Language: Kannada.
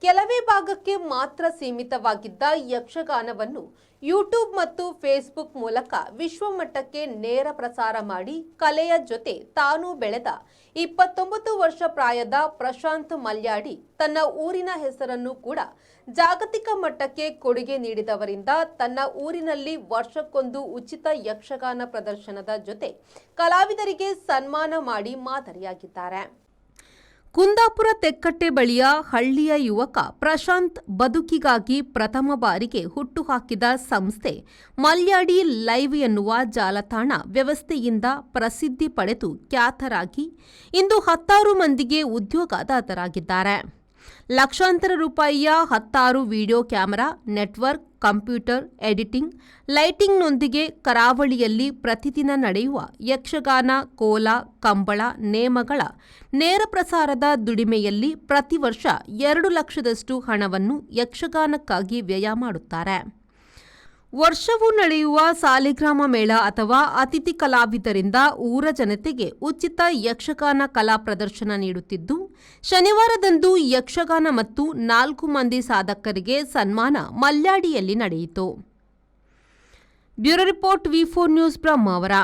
ಕೆಲವೇ ಭಾಗಕ್ಕೆ ಮಾತ್ರ ಸೀಮಿತವಾಗಿದ್ದ ಯಕ್ಷಗಾನವನ್ನು ಯೂಟ್ಯೂಬ್ ಮತ್ತು ಫೇಸ್ಬುಕ್ ಮೂಲಕ ವಿಶ್ವಮಟ್ಟಕ್ಕೆ ನೇರ ಪ್ರಸಾರ ಮಾಡಿ ಕಲೆಯ ಜೊತೆ ತಾನು ಬೆಳೆದ 29 ವರ್ಷ ಪ್ರಾಯದ ಪ್ರಶಾಂತ್ ಮಲ್ಯಾಡಿ ತನ್ನ ಊರಿನ ಹೆಸರನ್ನು ಕೂಡ ಜಾಗತಿಕ ಮಟ್ಟಕ್ಕೆ ಕೊಡುಗೆ ನೀಡಿದವರಿಂದ ತನ್ನ ಊರಿನಲ್ಲಿ ವರ್ಷಕ್ಕೊಂದು ಉಚಿತ ಯಕ್ಷಗಾನ ಪ್ರದರ್ಶನದ ಜೊತೆ ಕಲಾವಿದರಿಗೆ ಸನ್ಮಾನ ಮಾಡಿ ಮಾದರಿಯಾಗಿದ್ದಾರೆ. ಕುಂದಾಪುರ ತೆಕ್ಕಟ್ಟೆ ಬಳಿಯ ಹಳ್ಳಿಯ ಯುವಕ ಪ್ರಶಾಂತ್ ಬದುಕಿಗಾಗಿ ಪ್ರಥಮ ಬಾರಿಗೆ ಹುಟ್ಟುಹಾಕಿದ ಸಂಸ್ಥೆ ಮಲ್ಯಾಡಿ ಲೈವ್ ಎನ್ನುವ ಜಾಲತಾಣ ವ್ಯವಸ್ಥೆಯಿಂದ ಪ್ರಸಿದ್ಧಿ ಪಡೆದು ಖ್ಯಾತರಾಗಿ ಇಂದು 10 ಮಂದಿಗೆ ಉದ್ಯೋಗದಾತರಾಗಿದ್ದಾರೆ. ಲಕ್ಷಾಂತರ ರೂಪಾಯಿಯ 10 video camera network, computer, editing, ಲೈಟಿಂಗ್ನೊಂದಿಗೆ ಕರಾವಳಿಯಲ್ಲಿ ಪ್ರತಿದಿನ ನಡೆಯುವ ಯಕ್ಷಗಾನ, ಕೋಲ, ಕಂಬಳ, ನೇಮಗಳ ನೇರ ಪ್ರಸಾರದ ದುಡಿಮೆಯಲ್ಲಿ ಪ್ರತಿ ವರ್ಷ 2 ಲಕ್ಷದಷ್ಟು ಹಣವನ್ನು ಯಕ್ಷಗಾನಕ್ಕಾಗಿ ವ್ಯಯ ಮಾಡುತ್ತಾರೆ. ವರ್ಷವೂ ನಡೆಯುವ ಸಾಲಿಗ್ರಾಮ ಮೇಳ ಅಥವಾ ಅತಿಥಿ ಕಲಾವಿದರಿಂದ ಊರ ಜನತೆಗೆ ಉಚಿತ ಯಕ್ಷಗಾನ ಕಲಾ ಪ್ರದರ್ಶನ ನೀಡುತ್ತಿದ್ದು, ಶನಿವಾರದಂದು ಯಕ್ಷಗಾನ ಮತ್ತು 4 ಮಂದಿ ಸಾಧಕರಿಗೆ ಸನ್ಮಾನ ಮಲ್ಯಾಡಿಯಲ್ಲಿ ನಡೆಯಿತು. ಬ್ಯೂರೋ ರಿಪೋರ್ಟ್, ವಿ4 ನ್ಯೂಸ್, ಬ್ರಹ್ಮಾವರ.